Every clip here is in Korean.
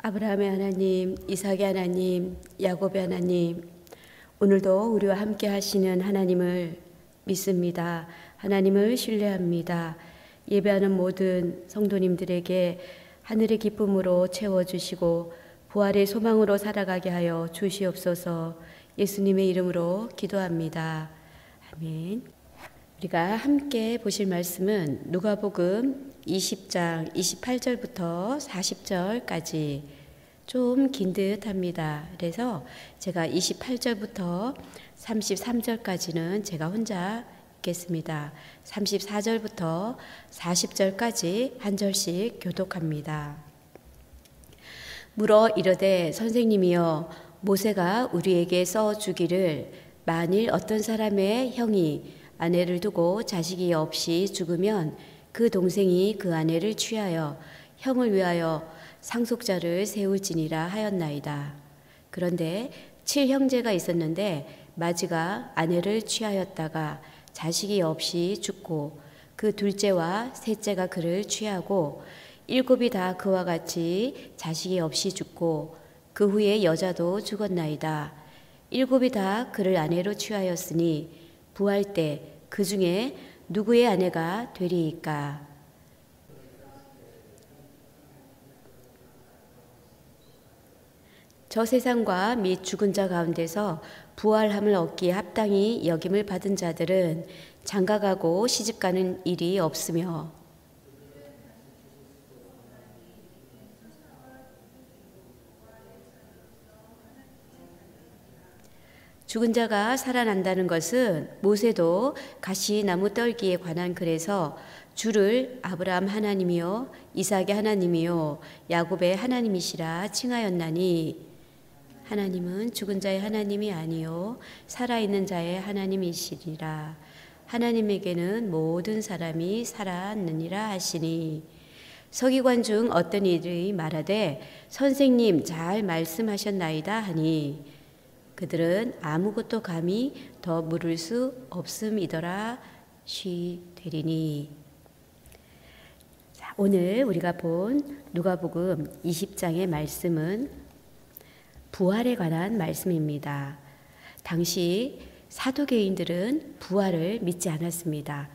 아브라함의 하나님, 이삭의 하나님, 야곱의 하나님, 오늘도 우리와 함께 하시는 하나님을 믿습니다. 하나님을 신뢰합니다. 예배하는 모든 성도님들에게 하늘의 기쁨으로 채워주시고 부활의 소망으로 살아가게 하여 주시옵소서. 예수님의 이름으로 기도합니다. 아멘. 우리가 함께 보실 말씀은 누가복음 20장 28절부터 40절까지 좀 긴 듯 합니다. 그래서 제가 28절부터 33절까지는 제가 혼자 읽겠습니다. 34절부터 40절까지 한 절씩 교독합니다. 물어 이르되 선생님이여 모세가 우리에게 써주기를 만일 어떤 사람의 형이 아내를 두고 자식이 없이 죽으면 그 동생이 그 아내를 취하여 형을 위하여 상속자를 세울지니라 하였나이다. 그런데 7형제가 있었는데 마지가 아내를 취하였다가 자식이 없이 죽고 그 둘째와 셋째가 그를 취하고 7이 다 그와 같이 자식이 없이 죽고 그 후에 여자도 죽었나이다. 7이 다 그를 아내로 취하였으니 부활 때 그 중에 누구의 아내가 되리이까? 저 세상과 및 죽은 자 가운데서 부활함을 얻기에 합당히 여김을 받은 자들은 장가가고 시집가는 일이 없으며 죽은 자가 살아난다는 것은 모세도 가시나무 떨기에 관한 글에서 주를 아브라함 하나님이요 이삭의 하나님이요 야곱의 하나님이시라 칭하였나니 하나님은 죽은 자의 하나님이 아니요 살아있는 자의 하나님이시리라. 하나님에게는 모든 사람이 살았느니라 하시니 서기관 중 어떤 이들이 말하되 선생님 잘 말씀하셨나이다 하니 그들은 아무것도 감히 더 물을 수 없음이더라 쉬되리니. 오늘 우리가 본 누가복음 20장의 말씀은 부활에 관한 말씀입니다. 당시 사두개인들은 부활을 믿지 않았습니다.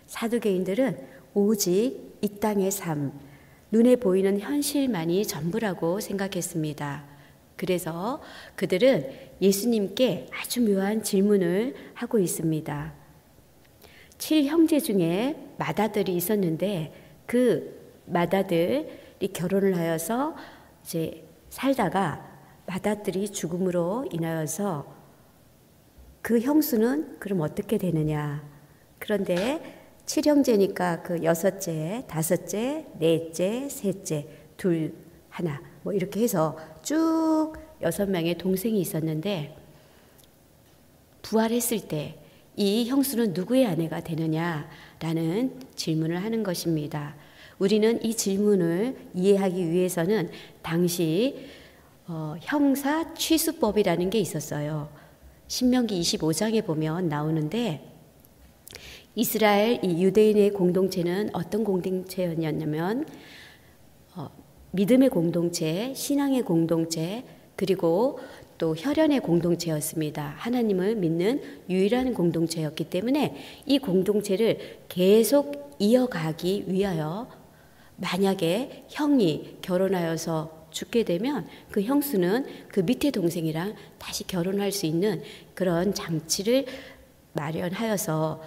사두개인들은 오직 이 땅의 삶, 눈에 보이는 현실만이 전부라고 생각했습니다. 그래서 그들은 예수님께 아주 묘한 질문을 하고 있습니다. 7형제 중에 맏아들이 있었는데 그 맏아들이 결혼을 하여서 이제 살다가 맏아들이 죽음으로 인하여서 그 형수는 그럼 어떻게 되느냐? 그런데 7형제니까 그 여섯째, 다섯째, 넷째, 셋째, 둘, 하나 뭐 이렇게 해서 쭉 6명의 동생이 있었는데 부활했을 때 이 형수는 누구의 아내가 되느냐라는 질문을 하는 것입니다. 우리는 이 질문을 이해하기 위해서는 당시 형사 취수법이라는 게 있었어요. 신명기 25장에 보면 나오는데 이스라엘 이 유대인의 공동체는 어떤 공동체였냐면 믿음의 공동체, 신앙의 공동체, 그리고 또 혈연의 공동체였습니다. 하나님을 믿는 유일한 공동체였기 때문에 이 공동체를 계속 이어가기 위하여 만약에 형이 결혼하여서 죽게 되면 그 형수는 그 밑에 동생이랑 다시 결혼할 수 있는 그런 장치를 마련하여서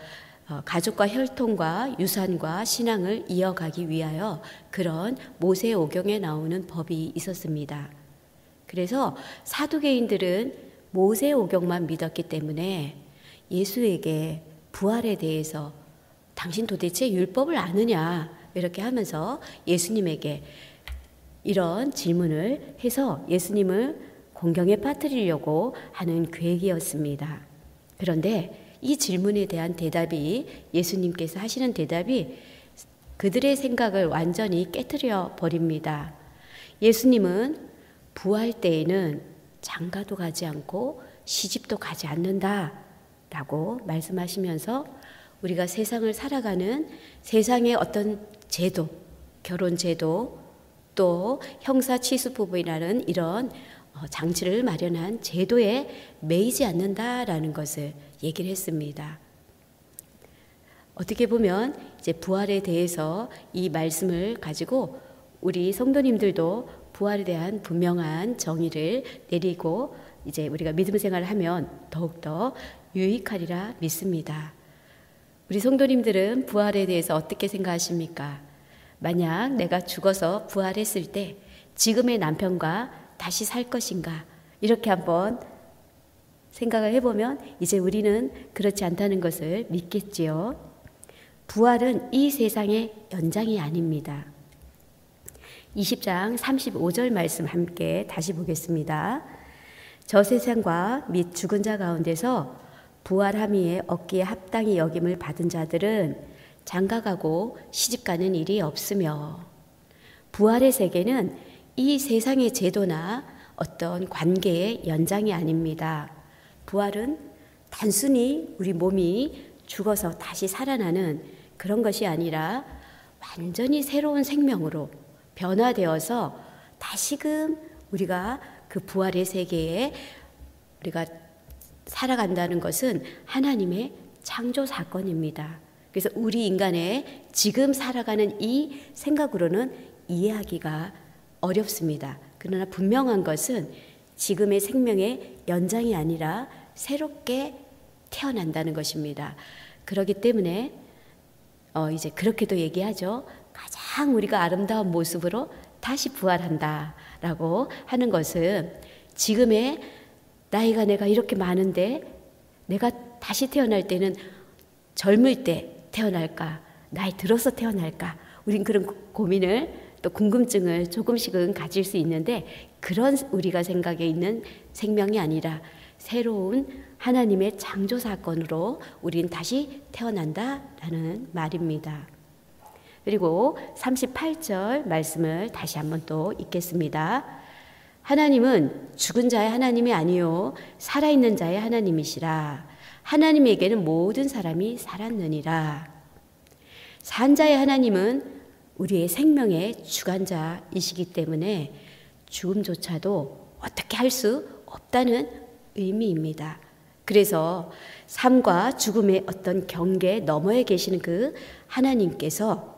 가족과 혈통과 유산과 신앙을 이어가기 위하여 그런 모세오경에 나오는 법이 있었습니다. 그래서 사두개인들은 모세오경만 믿었기 때문에 예수에게 부활에 대해서 당신 도대체 율법을 아느냐 이렇게 하면서 예수님에게 이런 질문을 해서 예수님을 공경에 빠뜨리려고 하는 계획이었습니다. 그런데 이 질문에 대한 대답이 예수님께서 하시는 대답이 그들의 생각을 완전히 깨트려 버립니다. 예수님은 부활 때에는 장가도 가지 않고 시집도 가지 않는다 라고 말씀하시면서 우리가 세상을 살아가는 세상의 어떤 제도, 결혼 제도, 또 형사취수법이라는 이런 장치를 마련한 제도에 매이지 않는다라는 것을 얘기를 했습니다. 어떻게 보면 이제 부활에 대해서 이 말씀을 가지고 우리 성도님들도 부활에 대한 분명한 정의를 내리고 이제 우리가 믿음 생활을 하면 더욱더 유익하리라 믿습니다. 우리 성도님들은 부활에 대해서 어떻게 생각하십니까? 만약 내가 죽어서 부활했을 때 지금의 남편과 다시 살 것인가? 이렇게 한번 생각을 해보면 이제 우리는 그렇지 않다는 것을 믿겠지요. 부활은 이 세상의 연장이 아닙니다. 20장 35절 말씀 함께 다시 보겠습니다. 저 세상과 및 죽은 자 가운데서 부활함이에 얻기에 합당히 여김을 받은 자들은 장가가고 시집가는 일이 없으며, 부활의 세계는 이 세상의 제도나 어떤 관계의 연장이 아닙니다. 부활은 단순히 우리 몸이 죽어서 다시 살아나는 그런 것이 아니라 완전히 새로운 생명으로 변화되어서 다시금 우리가 그 부활의 세계에 우리가 살아간다는 것은 하나님의 창조 사건입니다. 그래서 우리 인간의 지금 살아가는 이 생각으로는 이해하기가 어렵습니다. 그러나 분명한 것은 지금의 생명의 연장이 아니라 새롭게 태어난다는 것입니다. 그렇기 때문에 이제 그렇게도 얘기하죠. 가장 우리가 아름다운 모습으로 다시 부활한다라고 하는 것은 지금의 나이가 내가 이렇게 많은데 내가 다시 태어날 때는 젊을 때 태어날까? 나이 들어서 태어날까? 우린 그런 고민을 또 궁금증을 조금씩은 가질 수 있는데 그런 우리가 생각에 있는 생명이 아니라 새로운 하나님의 창조 사건으로 우린 다시 태어난다라는 말입니다. 그리고 38절 말씀을 다시 한번 또 읽겠습니다. 하나님은 죽은 자의 하나님이 아니요 살아있는 자의 하나님이시라. 하나님에게는 모든 사람이 살았느니라. 산 자의 하나님은 우리의 생명의 주관자이시기 때문에 죽음조차도 어떻게 할 수 없다는 의미입니다. 그래서 삶과 죽음의 어떤 경계 너머에 계시는 그 하나님께서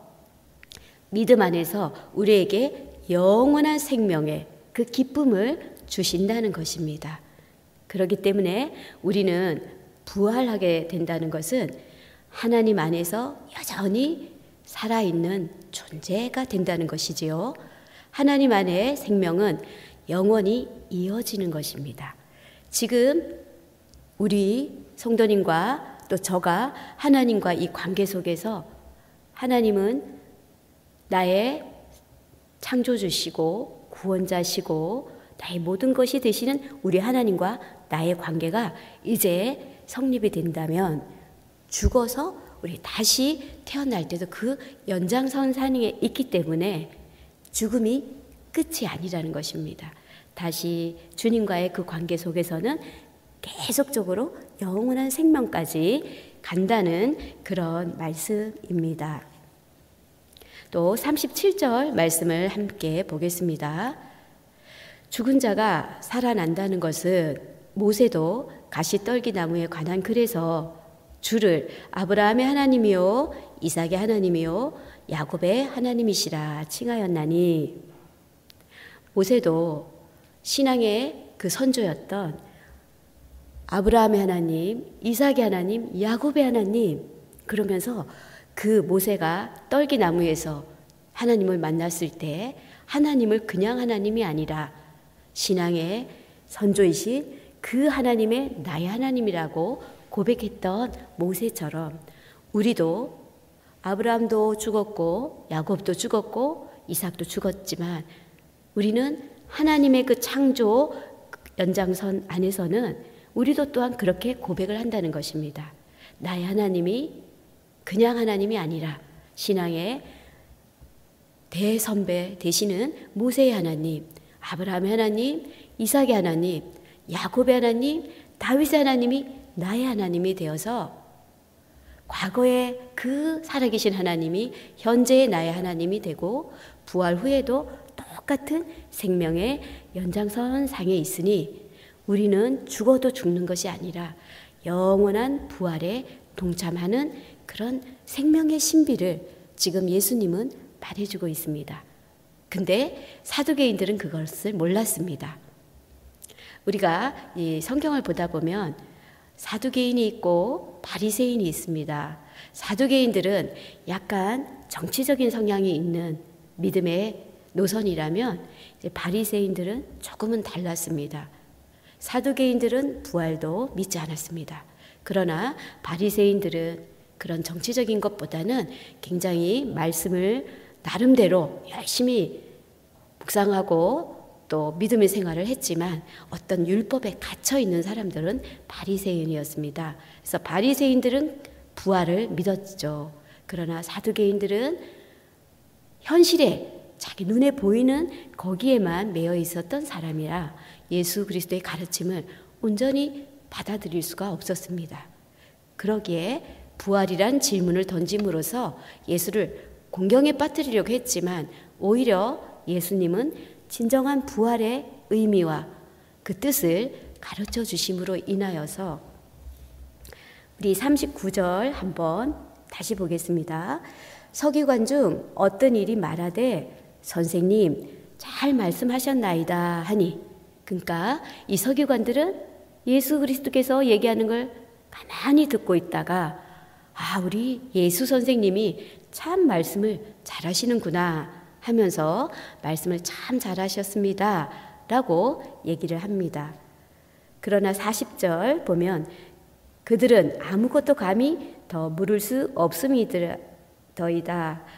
믿음 안에서 우리에게 영원한 생명의 그 기쁨을 주신다는 것입니다. 그렇기 때문에 우리는 부활하게 된다는 것은 하나님 안에서 여전히 살아있는 존재가 된다는 것이지요. 하나님 안의 생명은 영원히 이어지는 것입니다. 지금 우리 성도님과 또 저가 하나님과 이 관계 속에서 하나님은 나의 창조주시고 구원자시고 나의 모든 것이 되시는 우리 하나님과 나의 관계가 이제 성립이 된다면 죽어서 우리 다시 태어날 때도 그 연장선상에 있기 때문에 죽음이 끝이 아니라는 것입니다. 다시 주님과의 그 관계 속에서는 계속적으로 영원한 생명까지 간다는 그런 말씀입니다. 또 37절 말씀을 함께 보겠습니다. 죽은 자가 살아난다는 것은 모세도 가시떨기나무에 관한 글에서 주를 아브라함의 하나님이요 이삭의 하나님이요 야곱의 하나님이시라 칭하였나니, 모세도 신앙의 그 선조였던 아브라함의 하나님, 이삭의 하나님, 야곱의 하나님, 그러면서 그 모세가 떨기나무에서 하나님을 만났을 때 하나님을 그냥 하나님이 아니라 신앙의 선조이신 그 하나님의 나의 하나님이라고 고백했던 모세처럼 우리도 아브라함도 죽었고 야곱도 죽었고 이삭도 죽었지만 우리는 하나님의 그 창조 연장선 안에서는 우리도 또한 그렇게 고백을 한다는 것입니다. 나의 하나님이 그냥 하나님이 아니라 신앙의 대선배 되시는 모세의 하나님, 아브라함의 하나님, 이삭의 하나님, 야곱의 하나님, 다윗의 하나님이 나의 하나님이 되어서 과거의 그 살아계신 하나님이 현재의 나의 하나님이 되고 부활 후에도 똑같은 생명의 연장선 상에 있으니 우리는 죽어도 죽는 것이 아니라 영원한 부활에 동참하는 그런 생명의 신비를 지금 예수님은 말해주고 있습니다. 근데 사두개인들은 그것을 몰랐습니다. 우리가 이 성경을 보다 보면 사두개인이 있고 바리새인이 있습니다. 사두개인들은 약간 정치적인 성향이 있는 믿음의 노선이라면 이제 바리새인들은 조금은 달랐습니다. 사두개인들은 부활도 믿지 않았습니다. 그러나 바리새인들은 그런 정치적인 것보다는 굉장히 말씀을 나름대로 열심히 묵상하고 또 믿음의 생활을 했지만 어떤 율법에 갇혀 있는 사람들은 바리새인이었습니다. 그래서 바리새인들은 부활을 믿었죠. 그러나 사두개인들은 현실에 자기 눈에 보이는 거기에만 매여 있었던 사람이라 예수 그리스도의 가르침을 온전히 받아들일 수가 없었습니다. 그러기에 부활이란 질문을 던짐으로써 예수를 공경에 빠뜨리려고 했지만 오히려 예수님은 진정한 부활의 의미와 그 뜻을 가르쳐 주심으로 인하여서 우리 39절 한번 다시 보겠습니다. 서기관 중 어떤 일이 말하되 선생님 잘 말씀하셨나이다 하니, 그러니까 이 서기관들은 예수 그리스도께서 얘기하는 걸 가만히 듣고 있다가 우리 예수 선생님이 참 말씀을 잘하시는구나 하면서 말씀을 참 잘하셨습니다 라고 얘기를 합니다. 그러나 40절 보면 그들은 아무것도 감히 더 물을 수 없음이더이다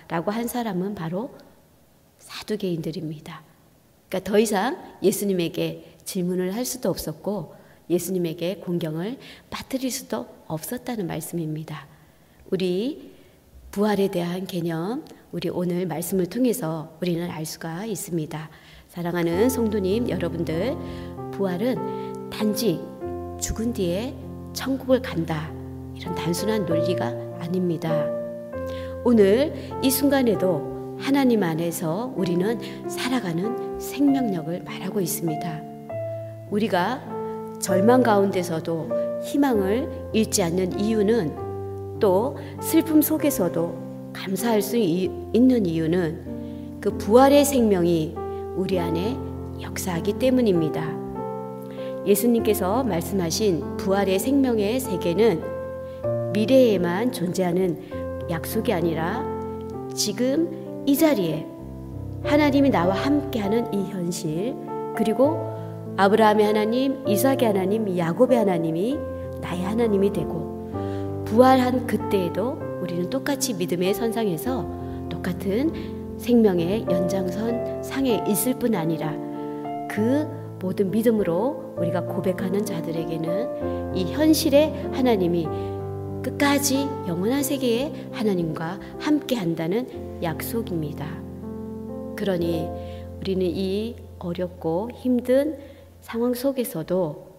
라고 한 사람은 바로 사두개인들입니다. 그러니까 더 이상 예수님에게 질문을 할 수도 없었고 예수님에게 공경을 빠뜨릴 수도 없었다는 말씀입니다. 우리 부활에 대한 개념, 우리 오늘 말씀을 통해서 우리는 알 수가 있습니다. 사랑하는 성도님 여러분들, 부활은 단지 죽은 뒤에 천국을 간다, 이런 단순한 논리가 아닙니다. 오늘 이 순간에도 하나님 안에서 우리는 살아가는 생명력을 말하고 있습니다. 우리가 절망 가운데서도 희망을 잃지 않는 이유는, 또 슬픔 속에서도 감사할 수 있는 이유는 그 부활의 생명이 우리 안에 역사하기 때문입니다. 예수님께서 말씀하신 부활의 생명의 세계는 미래에만 존재하는 약속이 아니라 지금 이 자리에 하나님이 나와 함께하는 이 현실, 그리고 아브라함의 하나님, 이삭의 하나님, 야곱의 하나님이 나의 하나님이 되고 부활한 그때에도 우리는 똑같이 믿음의 선상에서 똑같은 생명의 연장선 상에 있을 뿐 아니라 그 모든 믿음으로 우리가 고백하는 자들에게는 이 현실의 하나님이 끝까지 영원한 세계의 하나님과 함께 한다는 약속입니다. 그러니 우리는 이 어렵고 힘든 상황 속에서도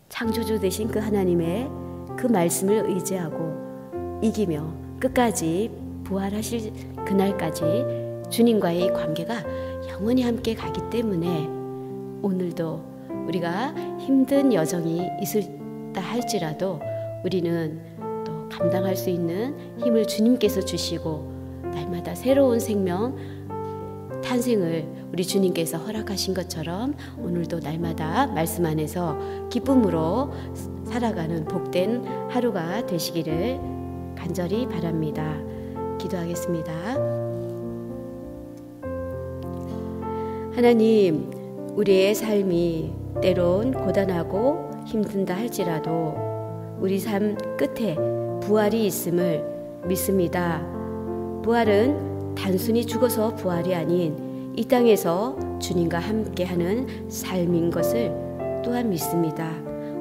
창조주 되신 그 하나님의 그 말씀을 의지하고 이기며 끝까지 부활하실 그날까지 주님과의 관계가 영원히 함께 가기 때문에 오늘도 우리가 힘든 여정이 있다 할지라도 우리는 또 감당할 수 있는 힘을 주님께서 주시고 날마다 새로운 생명 탄생을 우리 주님께서 허락하신 것처럼 오늘도 날마다 말씀 안에서 기쁨으로 살아가는 복된 하루가 되시기를 간절히 바랍니다. 기도하겠습니다. 하나님, 우리의 삶이 때론 고단하고 힘든다 할지라도 우리 삶 끝에 부활이 있음을 믿습니다. 부활은 단순히 죽어서 부활이 아닌 이 땅에서 주님과 함께하는 삶인 것을 또한 믿습니다.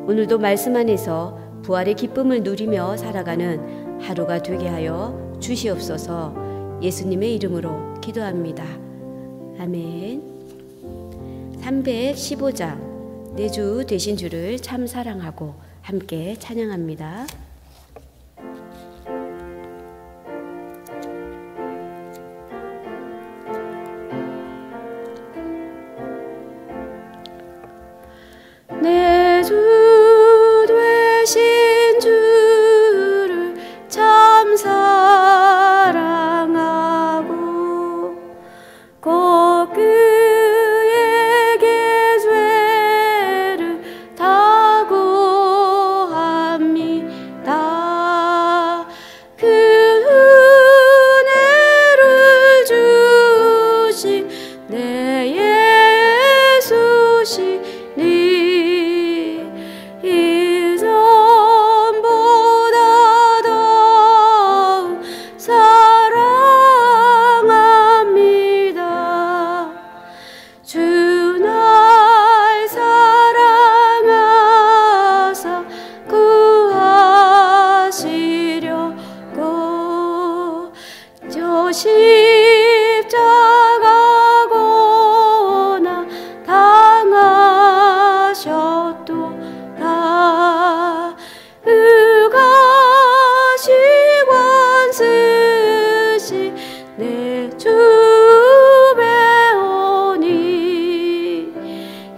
오늘도 말씀 안에서 부활의 기쁨을 누리며 살아가는 하루가 되게 하여 주시옵소서. 예수님의 이름으로 기도합니다. 아멘. 315장 내 주 되신 주를 참 사랑하고 함께 찬양합니다. 내 주 되신 주를 참 사랑하고 곧 그에게 죄를 다고 합니다. 그 은혜를 주신 내 예수시니 이전보다 더욱 사랑합니다. 주 날 사랑하사 구하시려고 저 십자가 고난 당하셨도다. 의가시관 쓰시 내 주 배우니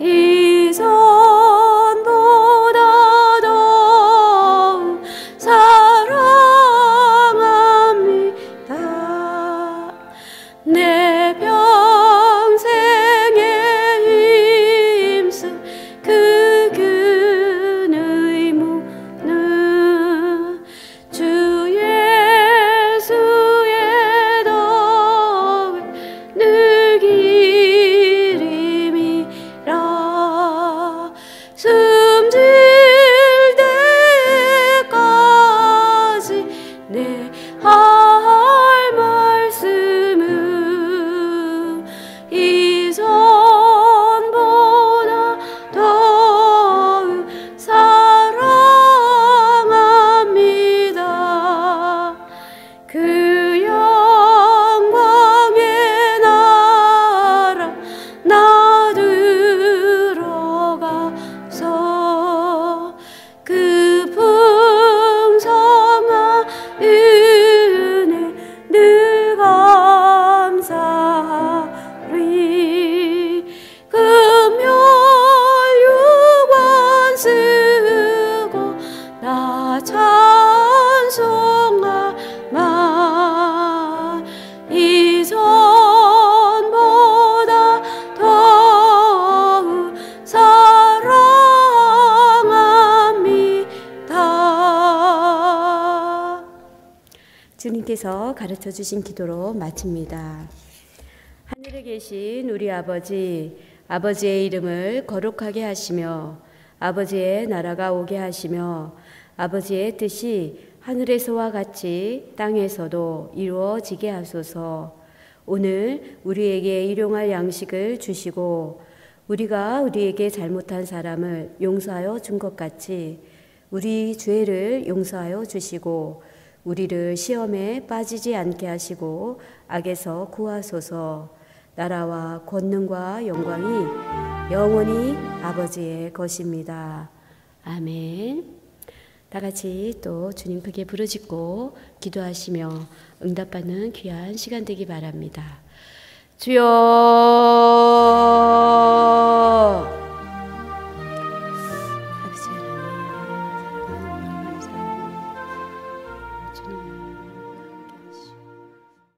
이전보다 더욱 사랑합니다. 내 평생에 힘쓴 그 근의 무는 주 예수의 덕을 늘 기림이라. 숨질 때까지 내 할 말씀은 이전보다 더욱 사랑합니다. 그 영광의 나라 나 들어가서 그 풍성한 은혜 늘 감사하리. 금혈유관 쓰고 나 찬송하마. 이전보다 더욱 사랑합니다. 주님께서 가르쳐 주신 기도로 마칩니다. 하늘에 계신 우리 아버지, 아버지의 이름을 거룩하게 하시며 아버지의 나라가 오게 하시며 아버지의 뜻이 하늘에서와 같이 땅에서도 이루어지게 하소서. 오늘 우리에게 일용할 양식을 주시고 우리가 우리에게 잘못한 사람을 용서하여 준 것 같이 우리 죄를 용서하여 주시고 우리를 시험에 빠지지 않게 하시고 악에서 구하소서. 나라와 권능과 영광이 영원히 아버지의 것입니다. 아멘. 다 같이 또 주님 크게 부르짖고 기도하시며 응답받는 귀한 시간 되기 바랍니다. 주여